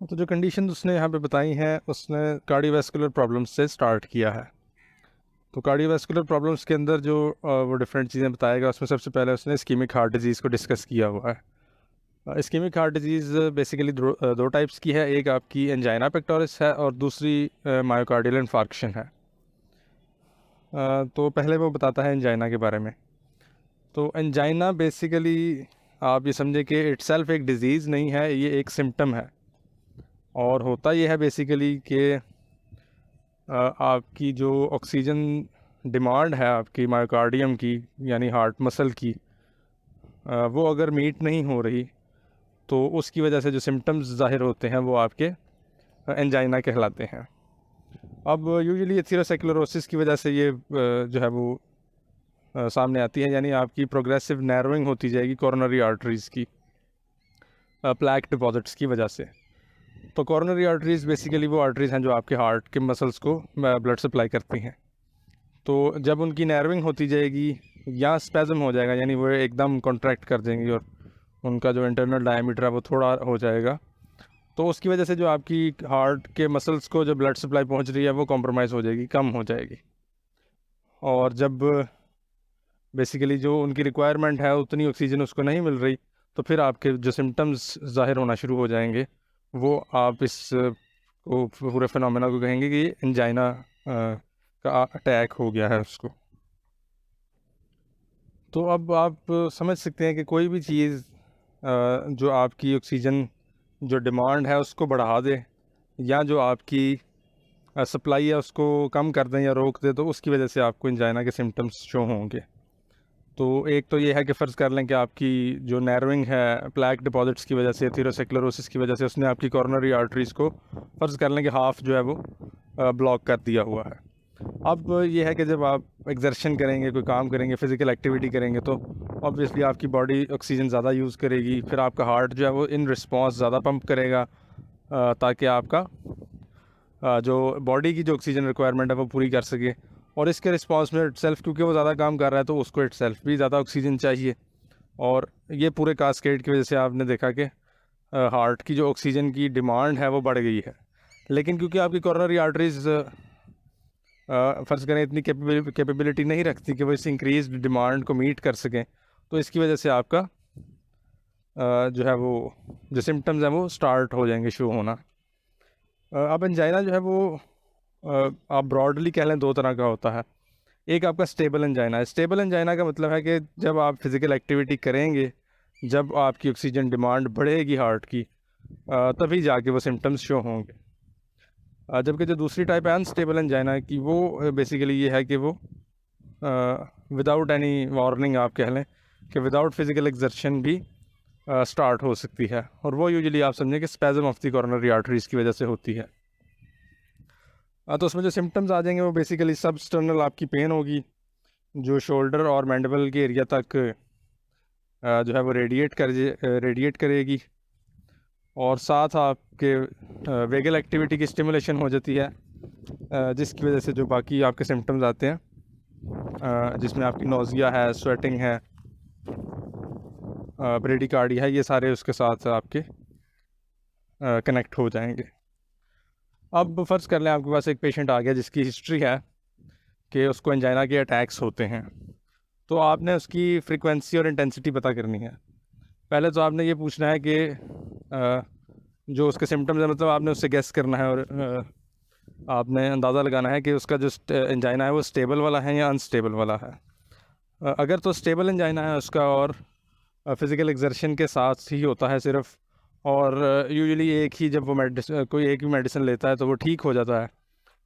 तो जो कंडीशन उसने यहाँ पे बताई हैं, उसने कार्डियोवैस्कुलर प्रॉब्लम्स से स्टार्ट किया है। तो कार्डियोवैस्कुलर प्रॉब्लम्स के अंदर जो वो डिफरेंट चीज़ें बताएगा, उसमें सबसे पहले उसने इस्कीमिक हार्ट डिजीज़ को डिस्कस किया हुआ है। इस्कीमिक हार्ट डिजीज़ बेसिकली दो टाइप्स की है। एक आपकी एंजाइना पेक्टोरिस है और दूसरी मायोकार्डियल इन्फार्क्शन है। तो पहले वो बताता है एंजाइना के बारे में। तो एंजाइना बेसिकली आप ये समझे कि इट्सेल्फ एक डिज़ीज़ नहीं है, ये एक सिम्टम है। और होता ये है बेसिकली कि आपकी जो ऑक्सीजन डिमांड है आपकी मायोकार्डियम की, यानी हार्ट मसल की, वो अगर मीट नहीं हो रही तो उसकी वजह से जो सिम्टम्स ज़ाहिर होते हैं वो आपके एंजाइना कहलाते हैं। अब यूजुअली एथेरोस्क्लेरोसिस की वजह से ये जो है वो सामने आती है, यानी आपकी प्रोग्रेसिव नैरोइंग होती जाएगी कोरोनरी आर्टरीज़ की प्लैक डिपॉजिट्स की वजह से। तो कोरोनरी आर्टरीज़ बेसिकली वो आर्टरीज़ हैं जो आपके हार्ट के मसल्स को ब्लड सप्लाई करती हैं। तो जब उनकी नैरोइंग होती जाएगी या स्पैज़म हो जाएगा, यानी वो एकदम कॉन्ट्रैक्ट कर देंगी और उनका जो इंटरनल डायमीटर है वो थोड़ा हो जाएगा, तो उसकी वजह से जो आपकी हार्ट के मसल्स को जो ब्लड सप्लाई पहुंच रही है वो कॉम्प्रोमाइज़ हो जाएगी, कम हो जाएगी। और जब बेसिकली जो उनकी रिक्वायरमेंट है उतनी ऑक्सीजन उसको नहीं मिल रही, तो फिर आपके जो सिम्टम्स ज़ाहिर होना शुरू हो जाएंगे, वो आप इस को पूरे फिनोमेना को कहेंगे कि एंजाइना का अटैक हो गया है उसको। तो अब आप समझ सकते हैं कि कोई भी चीज़ जो आपकी ऑक्सीजन जो डिमांड है उसको बढ़ा दे, या जो आपकी सप्लाई है उसको कम कर दें या रोक दे, तो उसकी वजह से आपको एंजाइना के सिम्टम्स शो होंगे। तो एक तो ये है कि फ़र्ज़ कर लें कि आपकी जो नैरोइंग है प्लैक डिपॉजिट्स की वजह से, एथेरोस्क्लेरोसिस की वजह से, उसने आपकी कोरोनरी आर्टरीज़ को फ़र्ज़ कर लें कि हाफ़ जो है वो ब्लॉक कर दिया हुआ है। अब ये है कि जब आप एक्सर्शन करेंगे, कोई काम करेंगे, फ़िज़िकल एक्टिविटी करेंगे, तो ऑब्वियसली आपकी बॉडी ऑक्सीजन ज़्यादा यूज़ करेगी। फिर आपका हार्ट जो है वो इन रिस्पॉन्स ज़्यादा पंप करेगा, ताकि आपका जो बॉडी की जो ऑक्सीजन रिक्वायरमेंट है वो पूरी कर सके। और इसके रिस्पॉन्स में इटसेल्फ, क्योंकि वो ज़्यादा काम कर रहा है, तो उसको इटसेल्फ भी ज़्यादा ऑक्सीजन चाहिए। और ये पूरे कास्केड की वजह से आपने देखा कि हार्ट की जो ऑक्सीजन की डिमांड है वो बढ़ गई है। लेकिन क्योंकि आपकी कोरोनरी आर्टरीज़ फ़र्ज़ करें इतनी कैपेबिलिटी नहीं रखती कि वो इस इंक्रीज डिमांड को मीट कर सकें, तो इसकी वजह से आपका जो है वो जो सिम्टम्स हैं वो स्टार्ट हो जाएंगे शो होना। अब एंजाइना जो है वो आप ब्रॉडली कह लें दो तरह का होता है। एक आपका स्टेबल एंजाइना है। स्टेबल एंजाइना का मतलब है कि जब आप फिज़िकल एक्टिविटी करेंगे, जब आपकी ऑक्सीजन डिमांड बढ़ेगी हार्ट की, तभी जाके वो सिम्टम्स शो होंगे। जबकि जो दूसरी टाइप है अनस्टेबल एंजाइना की, वो बेसिकली ये है कि वो विदाउट एनी वार्निंग आप कह लें कि विदाउट फिज़िकल एक्सर्शन भी स्टार्ट हो सकती है, और वो यूजुअली आप समझें कि spasm of the coronary arteries की वजह से होती है। तो उसमें जो सिम्टम्स आ जाएंगे वो बेसिकली सबस्टर्नल आपकी पेन होगी, जो शोल्डर और मैंडिबल के एरिया तक जो है वो रेडिएट करेगी। और साथ आपके वेगल एक्टिविटी की स्टिमुलेशन हो जाती है, जिसकी वजह से जो बाकी आपके सिम्टम्स आते हैं, जिसमें आपकी नोज़िया है, स्वेटिंग है, ब्रेडिकार्डिया है, ये सारे उसके साथ आपके कनेक्ट हो जाएंगे। अब फ़र्ज़ कर लें आपके पास एक पेशेंट आ गया जिसकी हिस्ट्री है कि उसको एंजाइना के अटैक्स होते हैं। तो आपने उसकी फ्रीक्वेंसी और इंटेंसिटी पता करनी है। पहले तो आपने ये पूछना है कि जो उसके सिम्टम्स हैं, मतलब आपने उससे गेस करना है, और आपने अंदाज़ा लगाना है कि उसका जो एंजाइना है वो स्टेबल वाला है या अनस्टेबल वाला है। अगर तो स्टेबल एंजाइना है उसका, और फिज़िकल एक्सर्शन के साथ ही होता है सिर्फ, और यूजुअली एक ही जब वो कोई एक भी मेडिसिन लेता है तो वो ठीक हो जाता है,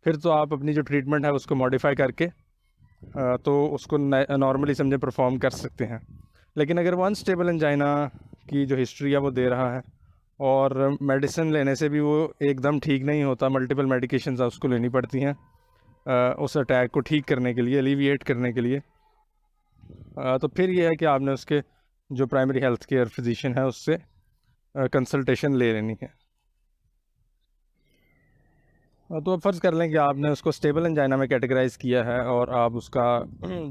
फिर तो आप अपनी जो ट्रीटमेंट है उसको मॉडिफाई करके तो उसको नॉर्मली समझे परफॉर्म कर सकते हैं। लेकिन अगर वो अनस्टेबल एंजाइना की जो हिस्ट्री है वो दे रहा है, और मेडिसिन लेने से भी वो एकदम ठीक नहीं होता, मल्टीपल मेडिकेशंस उसको लेनी पड़ती हैं उस अटैक को ठीक करने के लिए, एलिविएट करने के लिए, तो फिर ये है कि आपने उसके जो प्राइमरी हेल्थ केयर फिजिशियन है उससे कंसल्टेशन ले लेनी है। तो अब फ़र्ज़ कर लें कि आपने उसको स्टेबल एंजाइना में कैटेगराइज़ किया है और आप उसका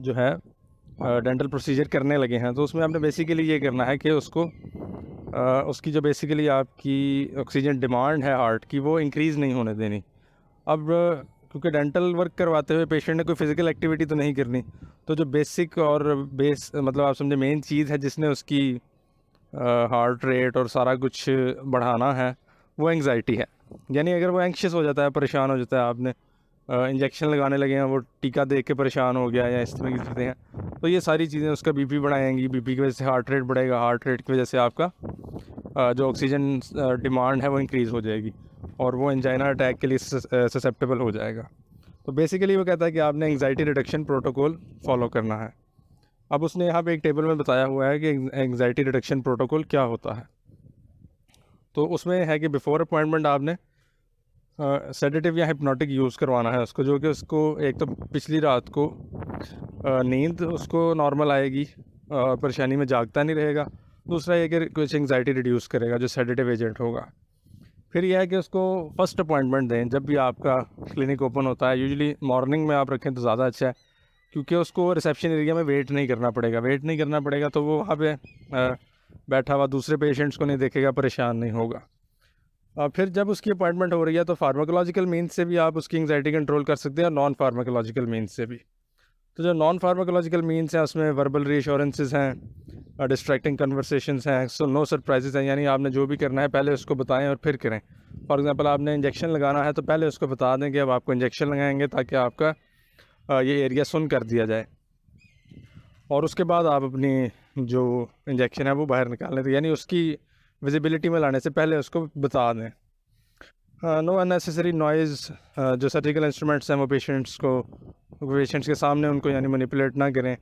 जो है डेंटल प्रोसीजर करने लगे हैं। तो उसमें आपने बेसिकली ये करना है कि उसको उसकी जो बेसिकली आपकी ऑक्सीजन डिमांड है हार्ट की वो इंक्रीज़ नहीं होने देनी। अब क्योंकि डेंटल वर्क करवाते हुए पेशेंट ने कोई फिज़िकल एक्टिविटी तो नहीं करनी, तो जो बेसिक और बेस मतलब आप समझे मेन चीज़ है जिसने उसकी हार्ट रेट और सारा कुछ बढ़ाना है वो एंग्जाइटी है। यानी अगर वो एंक्शस हो जाता है, परेशान हो जाता है, आपने इंजेक्शन लगाने लगे हैं, वो टीका देख के परेशान हो गया या इस तरह की चीज़ें हैं, तो ये सारी चीज़ें उसका बीपी बढ़ाएंगी। बीपी की वजह से हार्ट रेट बढ़ेगा, हार्ट रेट की वजह से आपका जो ऑक्सीजन डिमांड है वो इंक्रीज़ हो जाएगी और वो एंजाइना अटैक के लिए ससेप्टेबल हो जाएगा। तो बेसिकली वो कहता है कि आपने एंग्जाइटी रिडक्शन प्रोटोकॉल फॉलो करना है। अब उसने यहाँ पे एक टेबल में बताया हुआ है कि एंग्जाइटी रिडक्शन प्रोटोकॉल क्या होता है। तो उसमें है कि बिफोर अपॉइंटमेंट आपने सेडेटिव या हिप्नोटिक यूज़ करवाना है उसको, जो कि उसको एक तो पिछली रात को नींद उसको नॉर्मल आएगी, परेशानी में जागता नहीं रहेगा। दूसरा ये कि कुछ एंग्जाइटी रिड्यूस करेगा जो सेडेटिव एजेंट होगा। फिर यह है कि उसको फ़र्स्ट अपॉइंटमेंट दें जब भी आपका क्लिनिक ओपन होता है। यूजुअली मॉर्निंग में आप रखें तो ज़्यादा अच्छा है, क्योंकि उसको रिसेप्शन एरिया में वेट नहीं करना पड़ेगा। तो वो वहाँ पे बैठा हुआ दूसरे पेशेंट्स को नहीं देखेगा, परेशान नहीं होगा। फिर जब उसकी अपॉइंटमेंट हो रही है तो फार्माकोलॉजिकल मीन्स से भी आप उसकी एंग्जाइटी कंट्रोल कर सकते हैं और नॉन फार्माकोलॉजिकल मीन्स से भी। तो जो नॉन फार्माकोलॉजिकल मीन्स हैं उसमें वर्बल रीअश्योरेंसेस हैं, डिस्ट्रैक्टिंग कन्वर्सेशंस हैं, सो नो सरप्राइजेस हैं। यानी आपने जो भी करना है पहले उसको बताएं और फिर करें। फॉर एग्जांपल आपने इंजेक्शन लगाना है तो पहले उसको बता दें कि अब आपको इंजेक्शन लगाएंगे, ताकि आपका ये एरिया सुन कर दिया जाए और उसके बाद आप अपनी जो इंजेक्शन है वो बाहर निकाल लें। तो यानी उसकी विजिबिलिटी में लाने से पहले उसको बता दें। नो अननेसेसरी नॉइज़, जो सर्जिकल इंस्ट्रूमेंट्स हैं वो पेशेंट्स के सामने उनको यानी मैनिपुलेट ना करें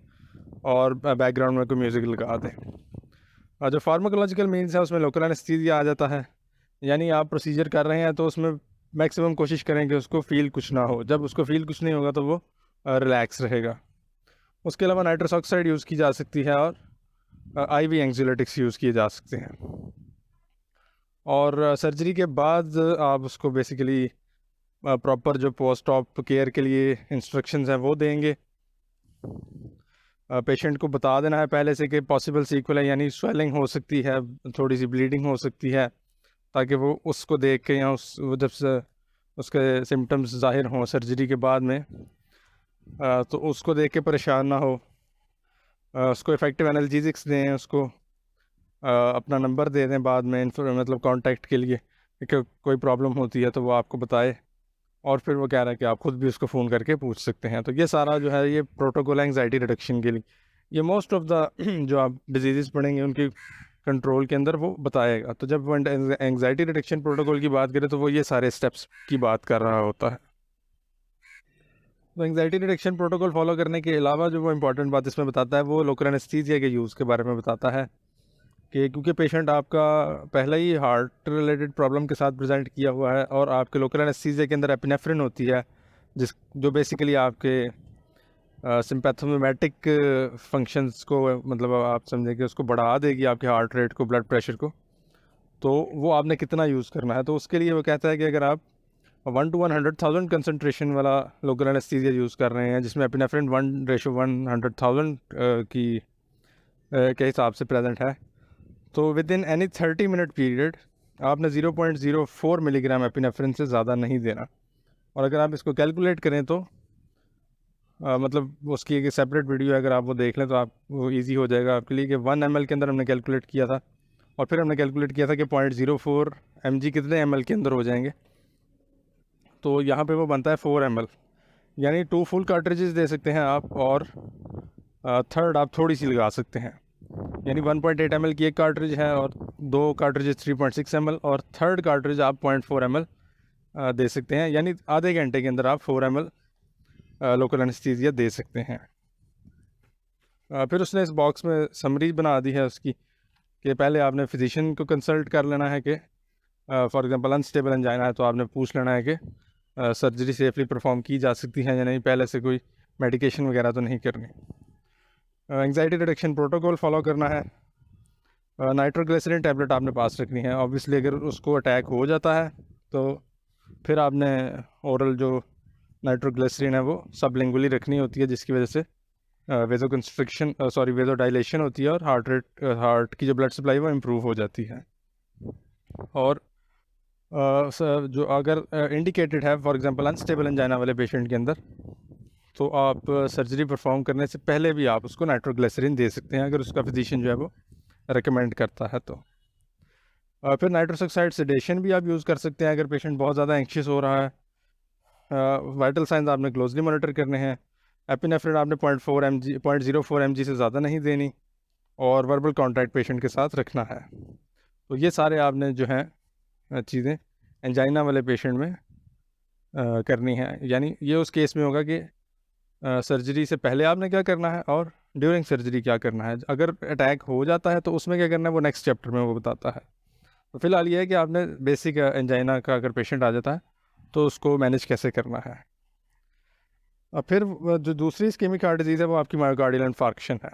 और बैकग्राउंड में कोई म्यूज़िक लगा दें। जो फार्माकोलॉजिकल मीन्स है उसमें लोकल एनेस्थीसिया आ जाता है। यानी आप प्रोसीजर कर रहे हैं तो उसमें मैक्सिमम कोशिश करें कि उसको फ़ील कुछ ना हो। जब उसको फ़ील कुछ नहीं होगा तो वो रिलैक्स रहेगा। उसके अलावा नाइट्रस ऑक्साइड यूज़ की जा सकती है और आईवी एंग्जियोलिटिक्स यूज़ किए जा सकते हैं। और सर्जरी के बाद आप उसको बेसिकली प्रॉपर जो पोस्ट ऑप केयर के लिए इंस्ट्रक्शंस हैं वो देंगे। पेशेंट को बता देना है पहले से कि पॉसिबल सीक्वल है, यानी स्वेलिंग हो सकती है, थोड़ी सी ब्लीडिंग हो सकती है, ताकि वो उसको देख के या जब से उसके सिम्टम्स ज़ाहिर हों सर्जरी के बाद में, तो उसको देख के परेशान ना हो। उसको इफ़ेक्टिव एनाल्जेसिक्स दें, उसको अपना नंबर दे दें बाद में मतलब कांटेक्ट के लिए कि कोई प्रॉब्लम होती है तो वो आपको बताए। और फिर वो कह रहा है कि आप ख़ुद भी उसको फ़ोन करके पूछ सकते हैं। तो ये सारा जो है ये प्रोटोकॉल है एंग्जाइटी रिडक्शन के लिए। ये मोस्ट ऑफ द जो आप डिजीज़ पढ़ेंगे उनकी कंट्रोल के अंदर वो बताएगा। तो जब वो एंग्जाइटी रिडक्शन प्रोटोकॉल की बात करें तो वो ये सारे स्टेप्स की बात कर रहा होता है। तो एंग्जाइटी रिडक्शन प्रोटोकॉल फॉलो करने के अलावा जो वो इंपॉर्टेंट बात इसमें बताता है वो लोकल एनेस्थीसिया के यूज़ के बारे में बताता है कि क्योंकि पेशेंट आपका पहले ही हार्ट रिलेटेड प्रॉब्लम के साथ प्रेजेंट किया हुआ है और आपके लोकल एनेस्थीसिया के अंदर एपिनेफ्रिन होती है, जो बेसिकली आपके सिंपैथोमिमेटिक फंक्शंस को मतलब आप समझें कि उसको बढ़ा देगी, आपके हार्ट रेट को, ब्लड प्रेशर को। तो वो आपने कितना यूज़ करना है, तो उसके लिए वो कहता है कि अगर आप 1 to 100,000 कंसनट्रेशन वाला लोकल एनेस्थीसिया यूज़ कर रहे हैं जिसमें एपिनेफ्रिन 1:100,000 के हिसाब से प्रेजेंट है, तो with in any 30 minute period आपने 0.04 मिलीग्राम एपिनेफ्रिन से ज़्यादा नहीं देना। और अगर आप इसको कैलकुलेट करें तो मतलब उसकी एक सेपरेट वीडियो है, अगर आप वो देख लें तो आप वो ईजी हो जाएगा आपके लिए कि 1 ml के अंदर हमने कैलकुलेट किया था और फिर हमने कैलकुलेट किया था कि 0.04 mg कितने ml के अंदर हो जाएंगे। तो यहाँ पे वो बनता है 4 ml, यानी 2 फुल कार्ट्रिजेस दे सकते हैं आप और थर्ड आप थोड़ी सी लगा सकते हैं। यानी 1.8 ml की एक कार्ट्रिज है और 2 कार्ट्रिजेस 3.6 ml और थर्ड कार्ट्रिज आप 0.4 ml दे सकते हैं। यानी आधे घंटे के अंदर आप 4 ml लोकल एनेस्थीसिया दे सकते हैं। फिर उसने इस बॉक्स में समरी बना दी है उसकी कि पहले आपने फिजिशियन को कंसल्ट कर लेना है कि फॉर एग्जांपल अनस्टेबल एंजाइना है तो आपने पूछ लेना है कि सर्जरी सेफली परफॉर्म की जा सकती है या नहीं, पहले से कोई मेडिकेशन वगैरह तो नहीं करनी। एंग्जाइटी रिडक्शन प्रोटोकॉल फॉलो करना है। नाइट्रोग्लिसरीन टैबलेट आपने पास रखनी है। ऑब्वियसली अगर उसको अटैक हो जाता है तो फिर आपने ओरल जो नाइट्रोग्लिसरीन है वो सबलिंगुअली रखनी होती है, जिसकी वजह से वेजो डायलेशन होती है और हार्ट की जो ब्लड सप्लाई वो इम्प्रूव हो जाती है। और जो अगर इंडिकेटेड है फॉर एग्जांपल अनस्टेबल एंजाइना वाले पेशेंट के अंदर, तो आप सर्जरी परफॉर्म करने से पहले भी आप उसको नाइट्रोग्लिसरीन दे सकते हैं अगर उसका फिजिशियन जो है वो रिकमेंड करता है तो। फिर नाइट्रस ऑक्साइड सेडेशन भी आप यूज़ कर सकते हैं अगर पेशेंट बहुत ज़्यादा एंक्शियस हो रहा है। वाइटल साइंस आपने क्लोजली मॉनिटर करने हैं। एपिनेफ्रिन आपने 0.04 mg से ज़्यादा नहीं देनी, और वर्बल कॉन्टैक्ट पेशेंट के साथ रखना है। तो ये सारे आपने जो हैं चीज़ें एंजाइना वाले पेशेंट में करनी है। यानी ये उस केस में होगा कि सर्जरी से पहले आपने क्या करना है और ड्यूरिंग सर्जरी क्या करना है। अगर अटैक हो जाता है तो उसमें क्या करना है वो नेक्स्ट चैप्टर में वो बताता है। तो फिलहाल ये है कि आपने बेसिक एंजाइना का अगर पेशेंट आ जाता है तो उसको मैनेज कैसे करना है। और फिर जो दूसरी इस्केमिक हार्ट डिजीज़ है वो आपकी मायोकार्डियल इन्फार्क्शन है।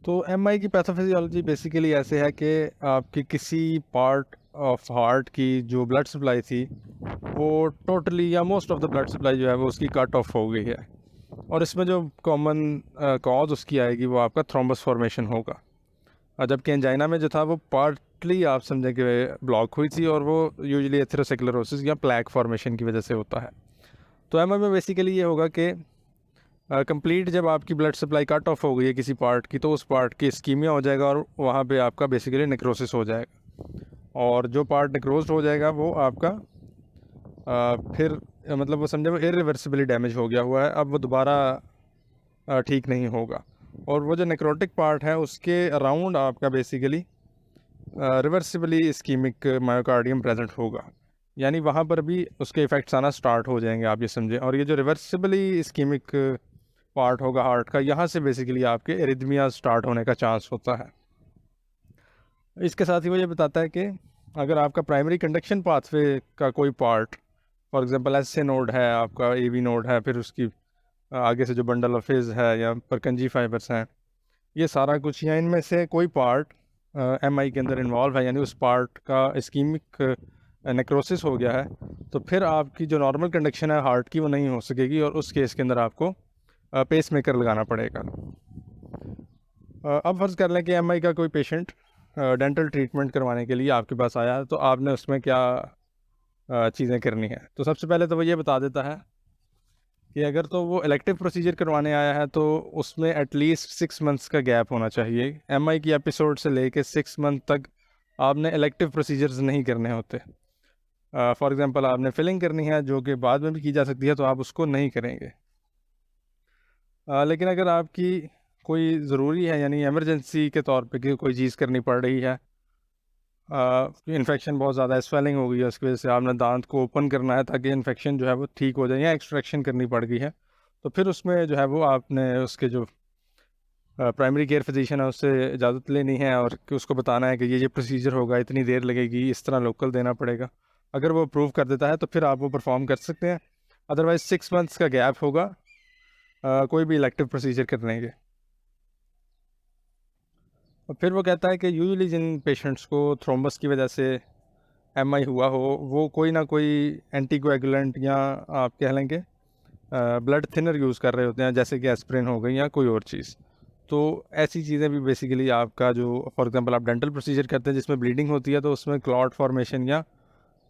तो एमआई की पैथोफिजियोलॉजी बेसिकली ऐसे है कि आपकी किसी पार्ट ऑफ हार्ट की जो ब्लड सप्लाई थी वो टोटली या most of the blood supply जो है वो उसकी कट ऑफ हो गई है, और इसमें जो कॉमन कॉज उसकी आएगी वो आपका थ्रोम्बस फॉर्मेशन होगा। और जबकि एंजाइना में जो था वो पार्टली आप समझें कि ब्लॉक हुई थी, और वो यूजुअली एथेरोस्क्लेरोसिस या प्लैक फॉर्मेशन की वजह से होता है। तो एमआई में बेसिकली ये होगा कि कंप्लीट जब आपकी ब्लड सप्लाई कट ऑफ हो गई है किसी पार्ट की, तो उस पार्ट की इस्कीमिया हो जाएगा और वहाँ पे आपका बेसिकली नेक्रोसिस हो जाएगा। और जो पार्ट नेक्रोज हो जाएगा वो आपका फिर मतलब वो समझे वो इरिवर्सिबली डैमेज हो गया हुआ है, अब वो दोबारा ठीक नहीं होगा। और वो जो नेक्रोटिक पार्ट है उसके अराउंड आपका basically reversibly ischaemic myocardium present होगा, यानी वहाँ पर भी उसके इफ़ेक्ट्स आना स्टार्ट हो जाएंगे, आप ये समझें। और ये जो रिवर्सिबली इस्कीमिक पार्ट होगा हार्ट का, यहाँ से बेसिकली आपके एरिथमिया स्टार्ट होने का चांस होता है। इसके साथ ही वो ये बताता है कि अगर आपका प्राइमरी कंडक्शन पाथवे का कोई part, for example S A node है, आपका ए वी नोड है, फिर उसकी आगे से जो बंडल ऑफ फिज है या परकंजी फाइबर्स हैं, ये सारा कुछ या इनमें से कोई पार्ट एम आई के अंदर इन्वॉल्व है, यानी उस पार्ट का इस्कीमिक नेक्रोसिस हो गया है, तो फिर आपकी जो नॉर्मल कंडक्शन है हार्ट की वो नहीं हो सकेगी, और उस केस के अंदर आपको पेस मेकर लगाना पड़ेगा। अब फर्ज़ कर लें कि एम आई का कोई पेशेंट डेंटल ट्रीटमेंट करवाने के लिए आपके पास आया है, तो आपने उसमें क्या चीज़ें करनी है। तो सबसे पहले तो वो ये बता देता है कि अगर तो वो इलेक्टिव प्रोसीजर करवाने आया है तो उसमें एटलीस्ट 6 मंथ्स का गैप होना चाहिए। एमआई की एपिसोड से लेके 6 मंथ तक आपने इलेक्टिव प्रोसीजर्स नहीं करने होते। फॉर एग्जांपल आपने फिलिंग करनी है जो कि बाद में भी की जा सकती है, तो आप उसको नहीं करेंगे। लेकिन अगर आपकी कोई ज़रूरी है, यानी एमरजेंसी के तौर पे कि कोई चीज़ करनी पड़ रही है, इन्फेक्शन बहुत ज़्यादा स्वेलिंग हो गई है, उसकी वजह से आपने दांत को ओपन करना है ताकि इन्फेक्शन जो है वो ठीक हो जाए, या एक्सट्रैक्शन करनी पड़ गई है, तो फिर उसमें जो है वो आपने उसके जो प्राइमरी केयर फिजिशियन है उससे इजाज़त लेनी है, और कि उसको बताना है कि ये प्रोसीजर होगा, इतनी देर लगेगी, इस तरह लोकल देना पड़ेगा। अगर वो अप्रूव कर देता है तो फिर आप वो परफॉर्म कर सकते हैं। अदरवाइज़ 6 मंथ्स का गैप होगा कोई भी इलेक्टिव प्रोसीजर करने के। और फिर वो कहता है कि यूजुअली जिन पेशेंट्स को थ्रोम्बस की वजह से एमआई हुआ हो, वो कोई ना कोई एंटीकोएगुलेंट या आप कह लेंगे ब्लड थिनर यूज़ कर रहे होते हैं, जैसे कि एस्प्रिन हो गई या कोई और चीज़। तो ऐसी चीज़ें भी बेसिकली आपका जो फॉर एग्जांपल आप डेंटल प्रोसीजर करते हैं जिसमें ब्लीडिंग होती है, तो उसमें क्लॉट फॉर्मेशन या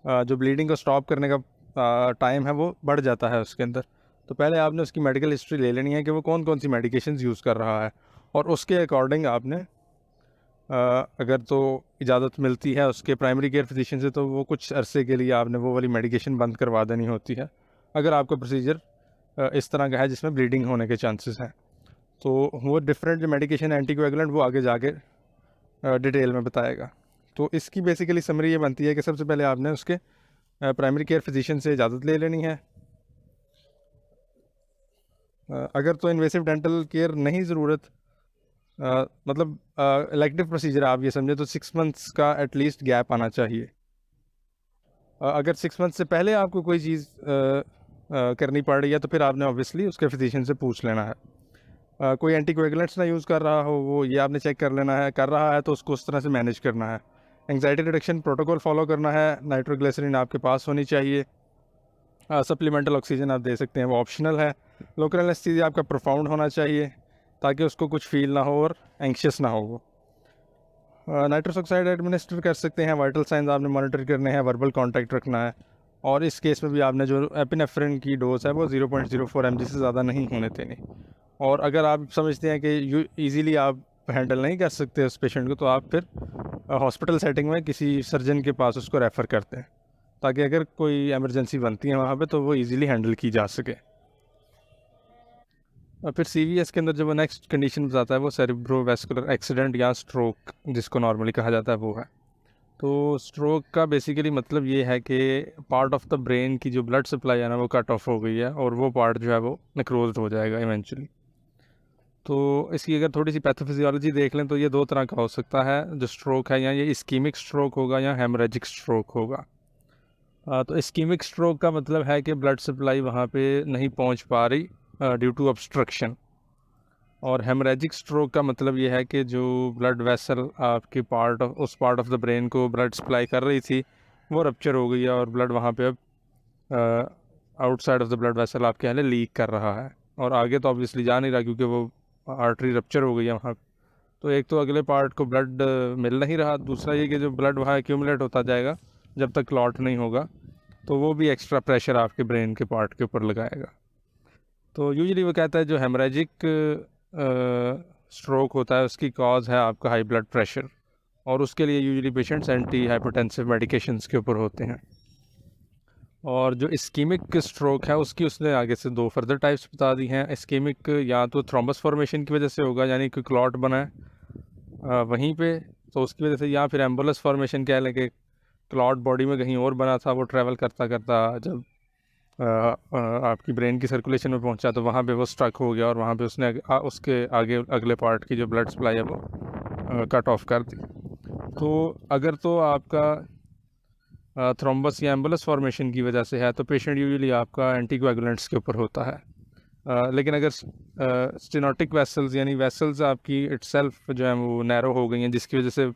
जो ब्लीडिंग को स्टॉप करने का टाइम है वो बढ़ जाता है उसके अंदर। तो पहले आपने उसकी मेडिकल हिस्ट्री ले लेनी है कि वो कौन कौन सी मेडिकेशंस यूज़ कर रहा है, और उसके अकॉर्डिंग आपने अगर तो इजाज़त मिलती है उसके प्राइमरी केयर फिजिशियन से, तो वो कुछ अरसे के लिए आपने वो वाली मेडिकेशन बंद करवा देनी होती है अगर आपका प्रोसीजर इस तरह का है जिसमें ब्लीडिंग होने के चांसेस हैं। तो वो डिफरेंट जो मेडिकेशन एंटीकोएगुलेंट वो आगे जाके डिटेल में बताएगा। तो इसकी बेसिकली समरी ये बनती है कि सबसे पहले आपने उसके प्राइमरी केयर फिजिशियन से इजाज़त ले लेनी है। अगर तो इन्वेसिव डेंटल केयर नहीं ज़रूरत, मतलब इलेक्टिव प्रोसीजर आप ये समझे, तो 6 मंथ्स का एटलीस्ट गैप आना चाहिए। अगर 6 मंथ से पहले आपको कोई चीज़ करनी पड़ रही है तो फिर आपने ऑब्वियसली उसके फिजिशियन से पूछ लेना है। कोई एंटीकोएगुलेंट्स ना यूज़ कर रहा हो वो ये आपने चेक कर लेना है, कर रहा है तो उसको उस तरह से मैनेज करना है। एंग्जाइटी रिडक्शन प्रोटोकॉल फॉलो करना है, नाइट्रोग्लिसरीन आपके पास होनी चाहिए। सप्लीमेंटल ऑक्सीजन आप दे सकते हैं, वो ऑप्शनल है। लोकल एनेस्थीसिया आपका प्रोफाउंड होना चाहिए ताकि उसको कुछ फील ना हो और एंक्शियस ना हो वो। नाइट्रस ऑक्साइड एडमिनिस्टर कर सकते हैं। वाइटल साइंस आपने मॉनिटर करने हैं, वर्बल कांटेक्ट रखना है, और इस केस में भी आपने जो एपिनेफ्रिन की डोज है वो 0.04 mg से ज़्यादा नहीं होने देनी। और अगर आप समझते हैं कि ईज़िली आप हैंडल नहीं कर सकते उस पेशेंट को, तो आप फिर हॉस्पिटल सेटिंग में किसी सर्जन के पास उसको रेफ़र करते हैं, ताकि अगर कोई इमरजेंसी बनती है वहाँ पे तो वो इजीली हैंडल की जा सके। और फिर CVS के अंदर जो वो नेक्स्ट कंडीशन बताता है वो सेरेब्रोवास्कुलर एक्सीडेंट या स्ट्रोक, जिसको नॉर्मली कहा जाता है, वो है। तो स्ट्रोक का बेसिकली मतलब ये है कि पार्ट ऑफ द ब्रेन की जो ब्लड सप्लाई है ना वो कट ऑफ हो गई है, और वो पार्ट जो है वो नेक्रोज्ड हो जाएगा इवेंचुअली। तो इसकी अगर थोड़ी सी पैथोफिजियोलॉजी देख लें तो ये दो तरह का हो सकता है जो स्ट्रोक है, या ये इस्कीमिक स्ट्रोक होगा या हेमरेजिक स्ट्रोक होगा। तो इस्कीमिक स्ट्रोक का मतलब है कि ब्लड सप्लाई वहाँ पे नहीं पहुँच पा रही ड्यू टू ऑब्स्ट्रक्शन। और हेमरेजिक स्ट्रोक का मतलब ये है कि जो ब्लड वेसल आपकी उस पार्ट ऑफ द ब्रेन को ब्लड सप्लाई कर रही थी वो रप्चर हो गई है, और ब्लड वहाँ पे अब outside of the blood vessel आपके यहाँ लीक कर रहा है, और आगे तो ऑब्वियसली जा नहीं रहा क्योंकि वो आर्टरी रप्चर हो गई है वहाँ। तो एक तो अगले पार्ट को ब्लड मिल नहीं रहा, दूसरा ये कि जो ब्लड वहाँ एक्यूमुलेट होता जाएगा जब तक क्लॉट नहीं होगा, तो वो भी एक्स्ट्रा प्रेशर आपके ब्रेन के पार्ट के ऊपर लगाएगा। तो यूजुअली वो कहता है जो हेमरेजिक स्ट्रोक होता है उसकी कॉज है आपका हाई ब्लड प्रेशर, और उसके लिए usually patients anti hypertensive medications के ऊपर होते हैं। और जो इस्कीमिक स्ट्रोक है उसकी उसने आगे से दो फर्दर टाइप्स बता दी हैं। इस्कीमिक या तो थ्रोम्बस फॉर्मेशन की वजह से होगा, यानी कि क्लॉट बना है वहीं पे, तो उसकी वजह से, या फिर एम्बुलस फॉर्मेशन कह लें कि क्लॉट बॉडी में कहीं और बना था, वो ट्रैवल करता करता जब आपकी ब्रेन की सर्कुलेशन में पहुंचा तो वहाँ पे वो स्ट्रक हो गया, और वहाँ पे उसने उसके आगे अगले पार्ट की जो ब्लड सप्लाई है वो कट ऑफ कर दी। तो अगर तो आपका थ्रोम्बस या एम्बुलस फॉर्मेशन की वजह से है तो पेशेंट यूजुअली आपका एंटीकोएगुलेंट्स के ऊपर होता है। लेकिन अगर स्टेनोटिक वेसल्स यानी वेसल्स आपकी इटसेल्फ जो है वो नैरो हो गई हैं, जिसकी वजह से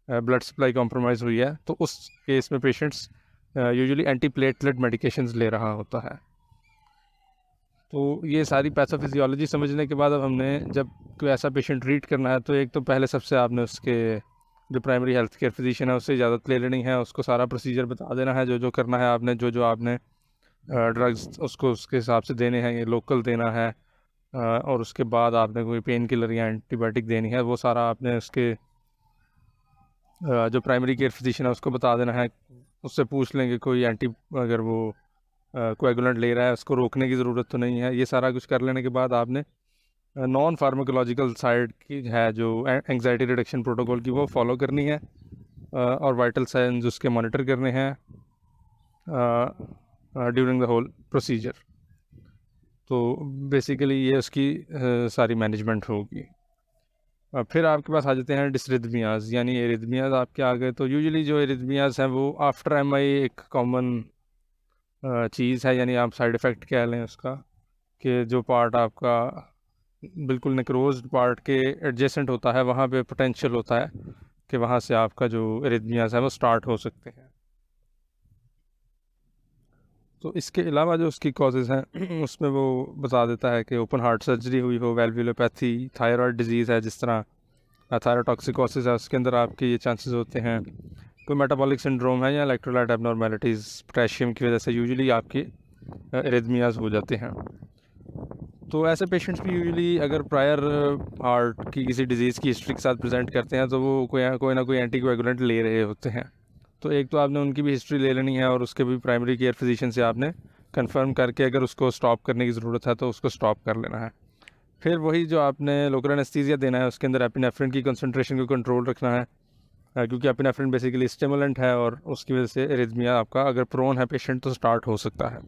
ब्लड सप्लाई कॉम्प्रोमाइज़ हुई है, तो उस केस में पेशेंट्स यूजुअली एंटीप्लेटलेट मेडिकेशंस ले रहा होता है। तो ये सारी पैथोफिजियोलॉजी समझने के बाद अब हमने जब कोई ऐसा पेशेंट ट्रीट करना है तो एक तो पहले सबसे आपने उसके जो प्राइमरी हेल्थ केयर फिजिशियन है उससे इजाज़त ले लेनी है, उसको सारा प्रोसीजर बता देना है, जो जो करना है आपने, जो जो आपने ड्रग्स उसको उसके हिसाब से देने हैं, ये लोकल देना है, और उसके बाद आपने कोई पेन किलर या एंटीबायोटिक देनी है, वो सारा आपने उसके जो प्राइमरी केयर फिजिशियन है उसको बता देना है। उससे पूछ लेंगे कोई अगर वो कोएगुलेंट ले रहा है उसको रोकने की ज़रूरत तो नहीं है। ये सारा कुछ कर लेने के बाद आपने नॉन फार्माकोलॉजिकल साइड की है जो एंग्जाइटी रिडक्शन प्रोटोकॉल की वो फॉलो करनी है, और वाइटल साइंस उसके मॉनिटर करने हैं ड्यूरिंग द होल प्रोसीजर। तो बेसिकली ये उसकी सारी मैनेजमेंट होगी। फिर आपके पास आ जाते हैं डिसरिथमियाज, यानी एरिथमियाज आपके आ गए। तो यूजुअली जो एरिथमियाज हैं वो आफ्टर MI एक कॉमन चीज़ है, यानी आप साइड इफ़ेक्ट कह लें उसका, कि जो पार्ट आपका बिल्कुल नेक्रोज्ड पार्ट के एडजेसेंट होता है वहाँ पे पोटेंशियल होता है कि वहाँ से आपका जो एरिथमियाज है वो स्टार्ट हो सकते हैं। तो इसके अलावा जो उसकी कॉजेज़ हैं उसमें वो बता देता है कि ओपन हार्ट सर्जरी हुई हो, वेल्वुलोपैथी, थायराइड डिजीज़ है, जिस तरह थायरोटॉक्सिकोसिस है उसके अंदर आपके ये चांसेस होते हैं, कोई मेटाबॉलिक सिंड्रोम है या इलेक्ट्रोलाइट एबनॉर्मेलिटीज़ पोटेशियम की वजह से यूजुअली आपकी एरिथमियाज हो जाते हैं। तो ऐसे पेशेंट्स भी यूजुअली अगर प्रायर हार्ट की किसी डिज़ीज़ की हिस्ट्री के साथ प्रेजेंट करते हैं तो वो कोई ना कोई एंटीकोएगुलेंट ले रहे होते हैं। तो एक तो आपने उनकी भी हिस्ट्री ले लेनी है, और उसके भी प्राइमरी केयर फिजिशियन से आपने कंफर्म करके अगर उसको स्टॉप करने की ज़रूरत है तो उसको स्टॉप कर लेना है। फिर वही जो आपने लोकल एनेस्थीसिया देना है उसके अंदर एपिनेफ्रिन की कंसंट्रेशन को कंट्रोल रखना है, क्योंकि एपिनेफ्रिन बेसिकली स्टिमुलेंट है, और उसकी वजह से एरिथमिया आपका अगर प्रोन है पेशेंट तो स्टार्ट हो सकता है।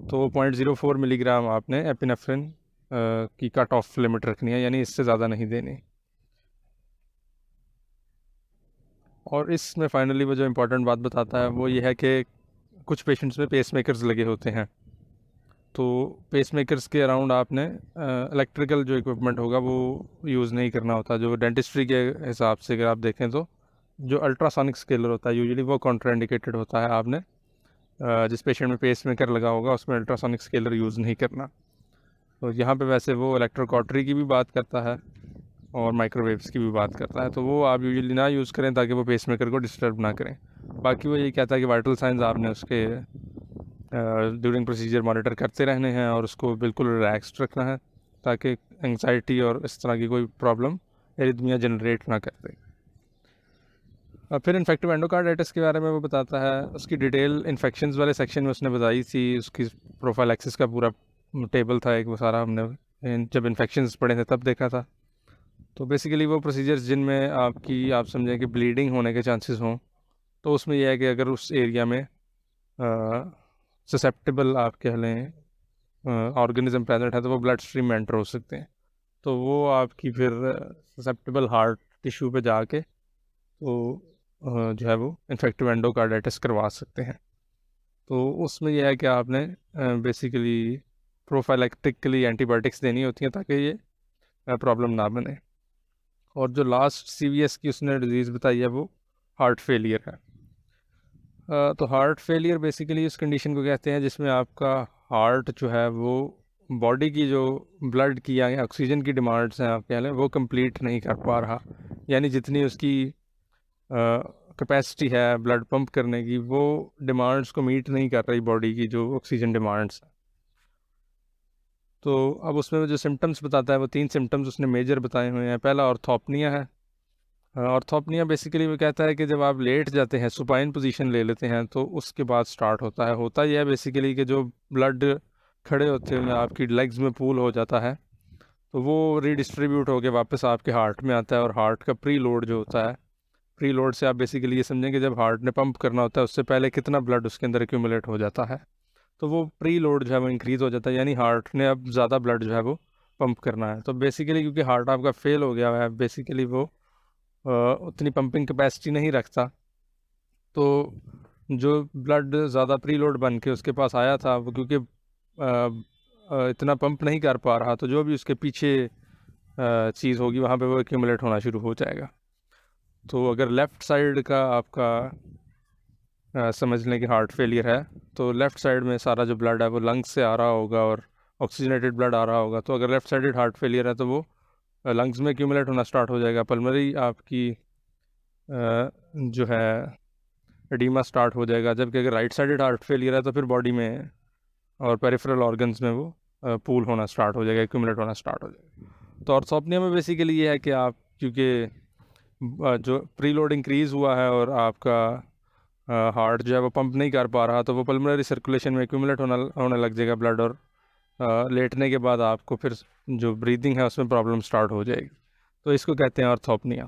तो 0.04 मिलीग्राम आपने एपिनेफ्रिन की कट ऑफ लिमिट रखनी है, यानी इससे ज़्यादा नहीं देनी। और इसमें फाइनली वो जो इम्पोर्टेंट बात बताता है वो ये है कि कुछ पेशेंट्स में पेसमेकर्स लगे होते हैं, तो पेसमेकर्स के अराउंड आपने इलेक्ट्रिकल जो इक्विपमेंट होगा वो यूज़ नहीं करना होता। जो डेंटिस्ट्री के हिसाब से अगर आप देखें तो जो अल्ट्रासोनिक स्केलर होता है यूजुअली वो कॉन्ट्राइंडिकेटेड होता है। आपने जिस पेशेंट में पेसमेकर लगा होगा उसमें अल्ट्रासोनिक स्केलर यूज़ नहीं करना। तो यहाँ पे वैसे वो इलेक्ट्रोकॉटरी की भी बात करता है, और माइक्रोवेव्स की भी बात करता है, तो वो आप यूजुअली ना यूज़ करें ताकि वो पेसमेकर को डिस्टर्ब ना करें। बाकी वो ये कहता है कि वाइटल साइंस आपने उसके ड्यूरिंग प्रोसीजर मॉनिटर करते रहने हैं और उसको बिल्कुल रिलैक्स्ड रखना है ताकि एंग्जाइटी और इस तरह की कोई प्रॉब्लम एरिथमिया जनरेट ना कर दे। फिर इन्फेक्टिव एंडोकार्डाइटिस के बारे में वो बताता है, उसकी डिटेल इन्फेक्शंस वाले सेक्शन में उसने बताई थी, उसकी प्रोफाइलैक्सिस का पूरा टेबल था एक, वो सारा हमने जब इन्फेक्शंस पढ़े थे तब देखा था। तो बेसिकली वो प्रोसीजर्स जिनमें आप समझें कि ब्लीडिंग होने के चांसेस हों, तो उसमें यह है कि अगर उस एरिया में ससेप्टेबल आप कह लें ऑर्गेनिज्म प्रेजेंट है तो वो ब्लड स्ट्रीम में एंटर हो सकते हैं, तो वो आपकी फिर ससेप्टेबल हार्ट टिश्यू पे जाके तो जो है वो इन्फेक्टिव एंडोकार्डाइटिस करवा सकते हैं। तो उसमें यह है कि आपने बेसिकली प्रोफाइलैक्टिकली एंटीबायोटिक्स देनी होती हैं ताकि ये प्रॉब्लम ना बने। और जो लास्ट सीवीएस की उसने डिजीज़ बताई है वो हार्ट फेलियर है। तो हार्ट फेलियर बेसिकली इस कंडीशन को कहते हैं जिसमें आपका हार्ट जो है वो बॉडी की जो ब्लड की या ऑक्सीजन की डिमांड्स हैं आप कह लें वो कंप्लीट नहीं कर पा रहा, यानी जितनी उसकी कैपेसिटी है ब्लड पंप करने की वो डिमांड्स को मीट नहीं कर रही बॉडी की जो ऑक्सीजन डिमांड्स हैं। तो अब उसमें जो सिम्टम्स बताता है वो 3 सिम्टम्स उसने मेजर बताए हुए हैं। पहला ऑर्थोपनिया है। ऑर्थोपनिया बेसिकली वो कहता है कि जब आप लेट जाते हैं, सुपाइन पोजीशन ले लेते हैं, तो उसके बाद स्टार्ट होता है। होता यह है बेसिकली कि जो ब्लड खड़े होते हैं आपकी लेग्स में पूल हो जाता है, तो वो रीडिस्ट्रीब्यूट होकर वापस आपके हार्ट में आता है, और हार्ट का प्री लोड जो होता है, प्री लोड से आप बेसिकली ये समझें कि जब हार्ट ने पंप करना होता है उससे पहले कितना ब्लड उसके अंदर एक्यूमुलेट हो जाता है, तो वो प्री लोड जो है वो इंक्रीज़ हो जाता है, यानी हार्ट ने अब ज़्यादा ब्लड जो है वो पंप करना है। तो बेसिकली क्योंकि हार्ट आपका फेल हो गया है, बेसिकली वो उतनी पंपिंग कैपेसिटी नहीं रखता, तो जो ब्लड ज़्यादा प्री लोड बन के उसके पास आया था वो क्योंकि इतना पंप नहीं कर पा रहा, तो जो भी उसके पीछे चीज़ होगी वहाँ पे वो एक्यूमुलेट होना शुरू हो जाएगा। तो अगर लेफ़्ट साइड का आपका समझ लें कि हार्ट फेलियर है, तो लेफ़्ट साइड में सारा जो ब्लड है वो लंग्स से आ रहा होगा और ऑक्सीजनेटेड ब्लड आ रहा होगा। तो अगर लेफ़्ट साइडेड हार्ट फेलियर है तो वो लंग्स में एक्यूमुलेट होना स्टार्ट हो जाएगा, पल्मोनरी आपकी जो है एडीमा स्टार्ट हो जाएगा। जबकि अगर राइट साइडेड हार्ट फेलियर है तो फिर बॉडी में और पेरिफेरल ऑर्गन्स में वो पूल होना स्टार्ट हो जाएगा, एक्यूमुलेट होना स्टार्ट हो जाएगा। तो ऑर्थोपनिया में बेसिकली ये है कि आप क्योंकि जो प्री लोड इंक्रीज़ हुआ है और आपका हार्ट जो है वो पंप नहीं कर पा रहा, तो वो पल्मोनरी सर्कुलेशन में एक्यूमुलेट होने लग जाएगा ब्लड, और लेटने के बाद आपको फिर जो ब्रीदिंग है उसमें प्रॉब्लम स्टार्ट हो जाएगी। तो इसको कहते हैं ऑर्थोपनिया।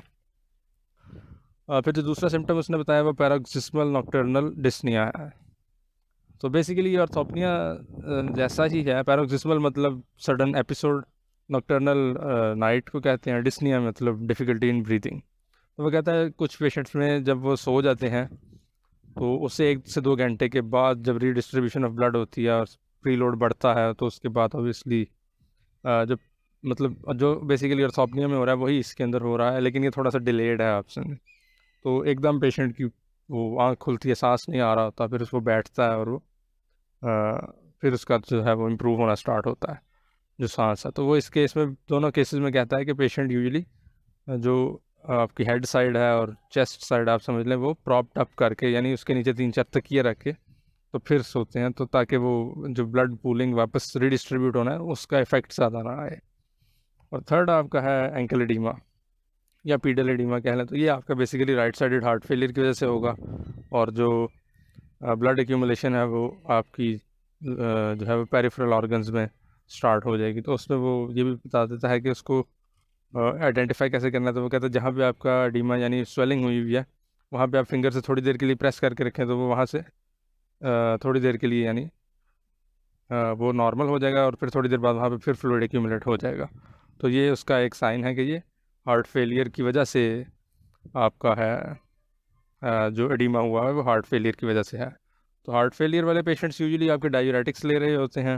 फिर जो दूसरा सिम्टम उसने बताया वो पैरोक्सिस्मल नॉक्टर्नल डिस्निया है। तो बेसिकली ऑर्थोपनिया जैसा ही है। पैरोक्सिस्मल मतलब सडन एपिसोड, नॉक्टर्नल नाइट को कहते हैं, डिस्निया मतलब डिफ़िकल्टी इन ब्रीदिंग। तो वो कहता है कुछ पेशेंट्स में जब वो सो जाते हैं तो उससे 1 से 2 घंटे के बाद जब रीडिस्ट्रीब्यूशन ऑफ ब्लड होती है और प्री लोड बढ़ता है, तो उसके बाद ऑब्वियसली जब मतलब जो बेसिकली ऑर्थोपनिया में हो रहा है वही इसके अंदर हो रहा है, लेकिन ये थोड़ा सा डिलेड है आपसे। तो एकदम पेशेंट की वो आँख खुलती है, सांस नहीं आ रहा होता, फिर उसको बैठता है और वो फिर उसका जो है वो इम्प्रूव होना स्टार्ट होता है जो सांस है। तो वो इस केस में, दोनों केसेस में कहता है कि पेशेंट यूजुअली जो आपकी हेड साइड है और चेस्ट साइड आप समझ लें वो प्रॉप्ड अप करके, यानी उसके नीचे 3-4 तकिए रख के तो फिर सोते हैं, तो ताकि वो जो ब्लड पूलिंग वापस रिडिस्ट्रीब्यूट होना है उसका इफेक्ट ज़्यादा ना आए। और थर्ड आपका है एंकल एडीमा या पीडल एडीमा कह लें, तो ये आपका basically right sided heart failure की वजह से होगा, और जो ब्लड एक्यूमुलेशन है वो आपकी जो है वो पेरिफेरल ऑर्गन्स में स्टार्ट हो जाएगी। तो उसमें वो ये भी बता देता है कि उसको आइडेंटिफाई कैसे करना है। तो वो कहता है जहाँ भी आपका एडीमा यानी स्वेलिंग हुई हुई है वहाँ पे आप फिंगर से थोड़ी देर के लिए प्रेस करके रखें, तो वो वहाँ से थोड़ी देर के लिए यानी वो नॉर्मल हो जाएगा, और फिर थोड़ी देर बाद वहाँ पे फिर फ्लूइड एक्यूमुलेट हो जाएगा। तो ये उसका एक साइन है कि ये हार्ट फेलियर की वजह से आपका है, जो एडीमा हुआ है वो हार्ट फेलियर की वजह से है। तो हार्ट फेलियर वाले पेशेंट्स यूजुअली आपके डायूरेटिक्स ले रहे होते हैं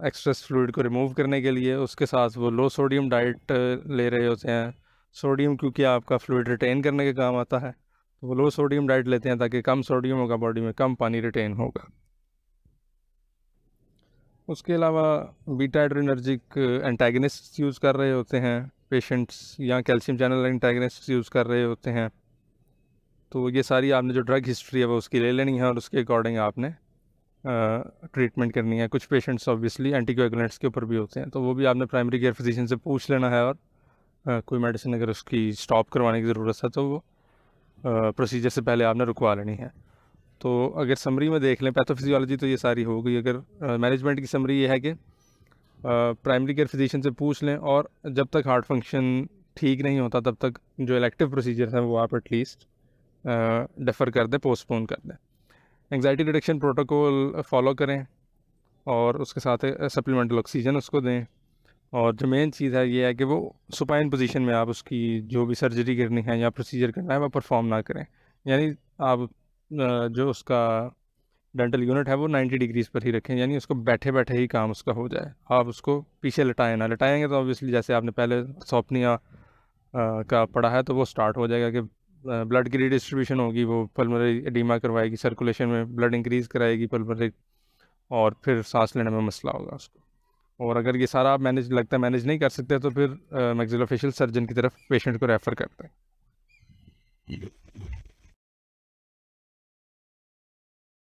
एक्सेस फ्लूइड को रिमूव करने के लिए, उसके साथ वो लो सोडियम डाइट ले रहे होते हैं। सोडियम क्योंकि आपका फ्लूइड रिटेन करने के काम आता है, तो वो लो सोडियम डाइट लेते हैं ताकि कम सोडियम होगा बॉडी में, कम पानी रिटेन होगा। उसके अलावा बीटा एड्रेनर्जिक एंटागनिस्ट यूज़ कर रहे होते हैं, पेशेंट्स या कैल्शियम चैनल एंटागनिस्ट यूज़ कर रहे होते हैं, तो ये सारी आपने जो ड्रग हिस्ट्री है वो उसकी ले लेनी है और उसके अकॉर्डिंग आपने ट्रीटमेंट करनी है। कुछ पेशेंट्स ऑब्वियसली एंटीकोएगुलेंट्स के ऊपर भी होते हैं, तो वो भी आपने प्राइमरी केयर फिजिशियन से पूछ लेना है, और कोई मेडिसिन अगर उसकी स्टॉप करवाने की ज़रूरत है तो वो प्रोसीजर से पहले आपने रुकवा लेनी है। तो अगर समरी में देख लें पैथोफिजियोलॉजी तो ये सारी हो गई। अगर मैनेजमेंट की समरी ये है कि प्राइमरी केयर फिजिशियन से पूछ लें, और जब तक हार्ट फंक्शन ठीक नहीं होता तब तक जो इलेक्टिव प्रोसीजर हैं वो आप एटलीस्ट डेफ़र कर दें, पोस्टपोन कर दें। एंग्जाइटी रिडक्शन प्रोटोकॉल फॉलो करें और उसके साथ सप्लीमेंटल ऑक्सीजन उसको दें। और जो मेन चीज़ है ये है कि वो सुपाइन पोजीशन में आप उसकी जो भी सर्जरी करनी है या प्रोसीजर करना है वो परफॉर्म ना करें, यानी आप जो उसका डेंटल यूनिट है वो 90 डिग्रीज़ पर ही रखें, यानी उसको बैठे बैठे ही काम उसका हो जाए। आप उसको पीछे लटाएं ना, लटाएंगे तो ऑब्वियसली जैसे आपने पहले सॉप्निया का पढ़ा है तो वो स्टार्ट हो जाएगा कि ब्लड की रिडिस्ट्रीब्यूशन होगी, वो पल्मोनरी एडीमा करवाएगी, सर्कुलेशन में ब्लड इंक्रीज़ कराएगी पल्मोनरी, और फिर सांस लेने में मसला होगा उसको। और अगर ये सारा आप मैनेज नहीं कर सकते तो फिर मैक्सिलोफेशियल सर्जन की तरफ पेशेंट को रेफ़र करते हैं।